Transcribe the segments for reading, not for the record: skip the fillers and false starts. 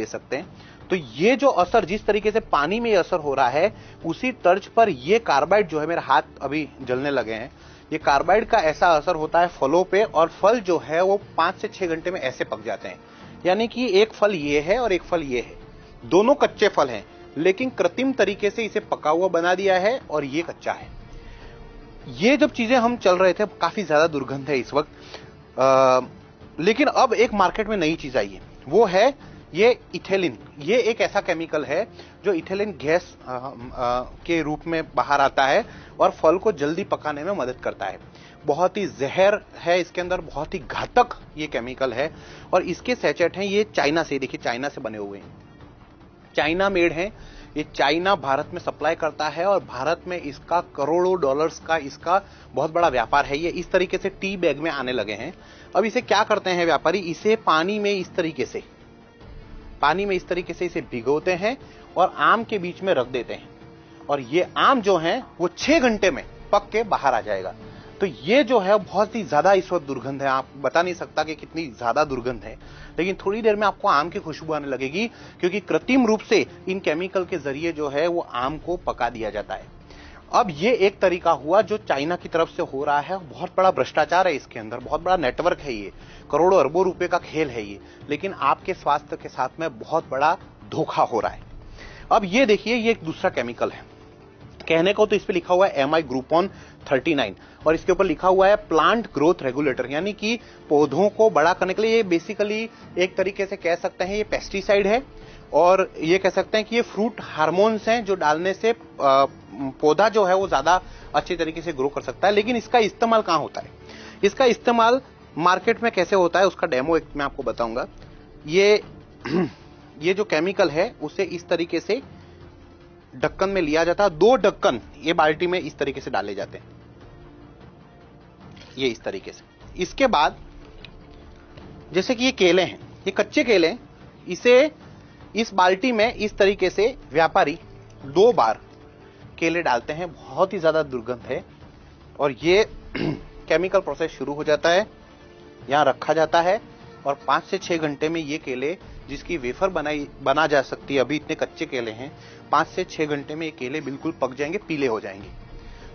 दे सकते हैं। तो ये जो असर, जिस तरीके से पानी में असर हो रहा है, उसी तर्ज पर ये कार्बाइड जो है, मेरे हाथ अभी जलने लगे हैं, ये कार्बाइड का ऐसा असर होता है फलों पे, और फल जो है वो 5 से 6 घंटे में ऐसे पक जाते हैं। यानी कि एक फल ये है और एक फल ये है, दोनों कच्चे फल हैं, लेकिन कृत्रिम तरीके से इसे पका हुआ बना दिया है और ये कच्चा है। ये जब चीजें हम चल रहे थे, काफी ज्यादा दुर्गंध है इस वक्त, लेकिन अब एक मार्केट में नई चीज आई है, वो है ये इथेलिन। ये एक ऐसा केमिकल है जो इथेलिन गैस के रूप में बाहर आता है और फल को जल्दी पकाने में मदद करता है। बहुत ही जहर है इसके अंदर, बहुत ही घातक ये केमिकल है, और इसके सैचेट हैं ये चाइना से, देखिए चाइना से बने हुए हैं, चाइना मेड हैं। ये चाइना भारत में सप्लाई करता है और भारत में इसका करोड़ों डॉलर्स का इसका बहुत बड़ा व्यापार है। ये इस तरीके से टी बैग में आने लगे हैं। अब इसे क्या करते हैं व्यापारी, इसे पानी में इस तरीके से इसे भिगोते हैं और आम के बीच में रख देते हैं, और ये आम जो है वो 6 घंटे में पक के बाहर आ जाएगा। तो ये जो है बहुत ही ज्यादा इस वक्त दुर्गंध है, आप बता नहीं सकता कि कितनी ज्यादा दुर्गंध है, लेकिन थोड़ी देर में आपको आम की खुशबू आने लगेगी, क्योंकि कृत्रिम रूप से इन केमिकल के जरिए जो है वो आम को पका दिया जाता है। अब ये एक तरीका हुआ जो चाइना की तरफ से हो रहा है, बहुत बड़ा भ्रष्टाचार है इसके अंदर, बहुत बड़ा नेटवर्क है, ये करोड़ों अरबों रुपए का खेल है ये, लेकिन आपके स्वास्थ्य के साथ में बहुत बड़ा धोखा हो रहा है। अब ये देखिए, ये एक दूसरा केमिकल है, कहने को तो इस पे लिखा हुआ है MI ग्रुपोन 39, और इसके ऊपर लिखा हुआ है प्लांट ग्रोथ रेगुलेटर, यानी कि पौधों को बड़ा करने के लिए। ये बेसिकली एक तरीके से कह सकते हैं ये पेस्टिसाइड है, और ये कह सकते हैं कि ये फ्रूट हार्मोन्स हैं जो डालने से पौधा जो है वो ज्यादा अच्छे तरीके से ग्रो कर सकता है। लेकिन इसका इस्तेमाल कहां होता है, इसका इस्तेमाल मार्केट में कैसे होता है, उसका डेमो एक मैं आपको बताऊंगा। ये जो केमिकल है उसे इस तरीके से ढक्कन में लिया जाता है, 2 ढक्कन ये बाल्टी में इस तरीके से डाले जाते हैं, ये इस तरीके से। इसके बाद जैसे कि ये केले हैं, ये कच्चे केले हैं, इसे इस बाल्टी में इस तरीके से व्यापारी 2 बार केले डालते हैं, बहुत ही ज्यादा दुर्गंध है, और ये केमिकल प्रोसेस शुरू हो जाता है, यहां रखा जाता है, और 5 से 6 घंटे में ये केले, जिसकी वेफर बना जा सकती है, अभी इतने कच्चे केले हैं, 5 से 6 घंटे में ये केले बिल्कुल पक जाएंगे, पीले हो जाएंगे।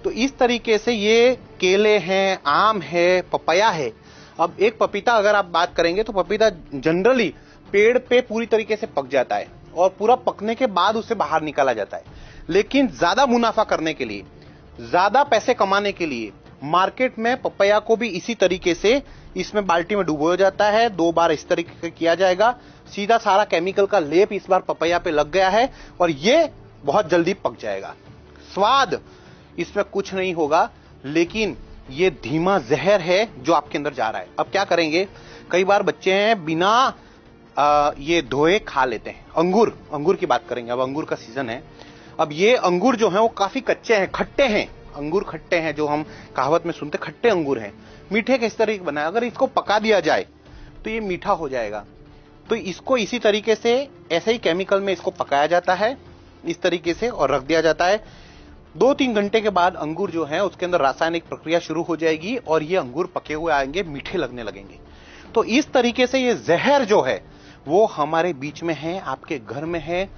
तो इस तरीके से ये केले हैं, आम है, पपैया है। अब एक पपीता अगर आप बात करेंगे तो पपीता जनरली पेड़ पे पूरी तरीके से पक जाता है और पूरा पकने के बाद उसे बाहर निकाला जाता है, लेकिन ज्यादा मुनाफा करने के लिए, ज्यादा पैसे कमाने के लिए मार्केट में पपैया को भी इसी तरीके से इसमें बाल्टी में डुबोया जाता है, 2 बार इस तरीके से किया जाएगा, सीधा सारा केमिकल का लेप इस बार पपैया पे लग गया है और ये बहुत जल्दी पक जाएगा। स्वाद इसमें कुछ नहीं होगा, लेकिन ये धीमा जहर है जो आपके अंदर जा रहा है। अब क्या करेंगे, कई बार बच्चे हैं बिना ये धोए खा लेते हैं। अंगूर की बात करेंगे, अब अंगूर का सीजन है। अब ये अंगूर जो है वो काफी कच्चे हैं, खट्टे हैं, अंगूर खट्टे हैं, जो हम कहावत में सुनते, खट्टे अंगूर हैं। मीठे किस तरीके बनाए, अगर इसको पका दिया जाए तो ये मीठा हो जाएगा। तो इसको इसी तरीके से, ऐसे ही केमिकल में इसको पकाया जाता है इस तरीके से और रख दिया जाता है। 2-3 घंटे के बाद अंगूर जो है उसके अंदर रासायनिक प्रक्रिया शुरू हो जाएगी और ये अंगूर पके हुए आएंगे, मीठे लगने लगेंगे। तो इस तरीके से ये जहर जो है वो हमारे बीच में है, आपके घर में है।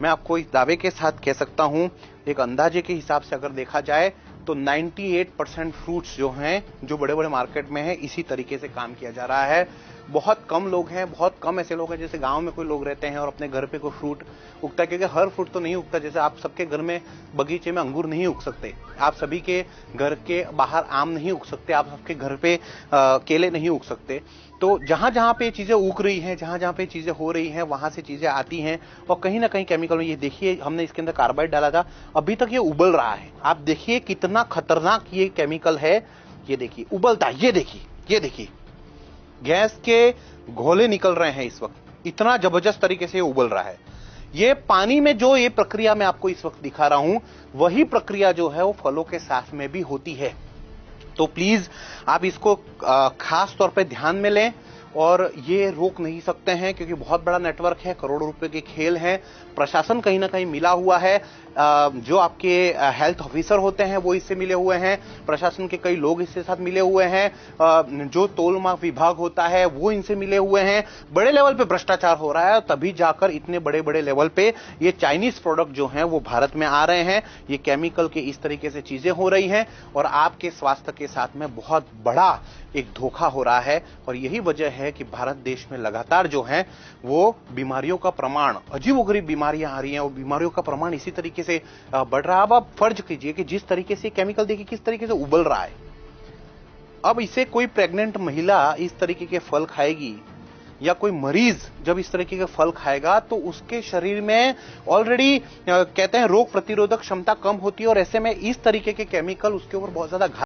मैं आपको इस दावे के साथ कह सकता हूं, एक अंदाजे के हिसाब से अगर देखा जाए तो 98% फ्रूट्स जो हैं, जो बड़े बड़े मार्केट में है, इसी तरीके से काम किया जा रहा है। बहुत कम लोग हैं, बहुत कम ऐसे लोग हैं, जैसे गांव में कोई लोग रहते हैं और अपने घर पे कोई फ्रूट उगता है, क्योंकि हर फ्रूट तो नहीं उगता। जैसे आप सबके घर में बगीचे में अंगूर नहीं उग सकते, आप सभी के घर के बाहर आम नहीं उग सकते, आप सबके घर पे केले नहीं उग सकते। तो जहां जहां पे चीजें उग रही हैं, जहां जहां पे चीजें हो रही हैं, वहां से चीजें आती हैं और कहीं ना कहीं केमिकल में। ये देखिए, हमने इसके अंदर कार्बाइड डाला था, अभी तक ये उबल रहा है। आप देखिए कितना खतरनाक ये केमिकल है, ये देखिए उबलता है, ये देखिए गैस के घोले निकल रहे हैं इस वक्त, इतना जबरदस्त तरीके से ये उबल रहा है। ये पानी में जो ये प्रक्रिया मैं आपको इस वक्त दिखा रहा हूं, वही प्रक्रिया जो है वो फलों के साथ में भी होती है। तो प्लीज आप इसको खास तौर पे ध्यान में लें और ये रोक नहीं सकते हैं क्योंकि बहुत बड़ा नेटवर्क है, करोड़ों रुपए के खेल हैं। प्रशासन कहीं ना कहीं मिला हुआ है, जो आपके हेल्थ ऑफिसर होते हैं वो इससे मिले हुए हैं, प्रशासन के कई लोग इसके साथ मिले हुए हैं, जो तोलमाप विभाग होता है वो इनसे मिले हुए हैं। बड़े लेवल पे भ्रष्टाचार हो रहा है, तभी जाकर इतने बड़े बड़े लेवल पे ये चाइनीज प्रोडक्ट जो हैं वो भारत में आ रहे हैं। ये केमिकल के इस तरीके से चीजें हो रही हैं और आपके स्वास्थ्य के साथ में बहुत बड़ा एक धोखा हो रहा है। और यही वजह है कि भारत देश में लगातार जो है वो बीमारियों का प्रमाण, अजीबोगरीब बीमारियां आ रही हैं और बीमारियों का प्रमाण इसी तरीके से बढ़ रहा है। अब आप फर्ज कीजिए कि जिस तरीके से केमिकल देखिए किस तरीके से उबल रहा है, अब इसे कोई प्रेग्नेंट महिला इस तरीके के फल खाएगी या कोई मरीज जब इस तरीके के फल खाएगा तो उसके शरीर में ऑलरेडी कहते हैं रोग प्रतिरोधक क्षमता कम होती है और ऐसे में इस तरीके के केमिकल उसके ऊपर बहुत ज्यादा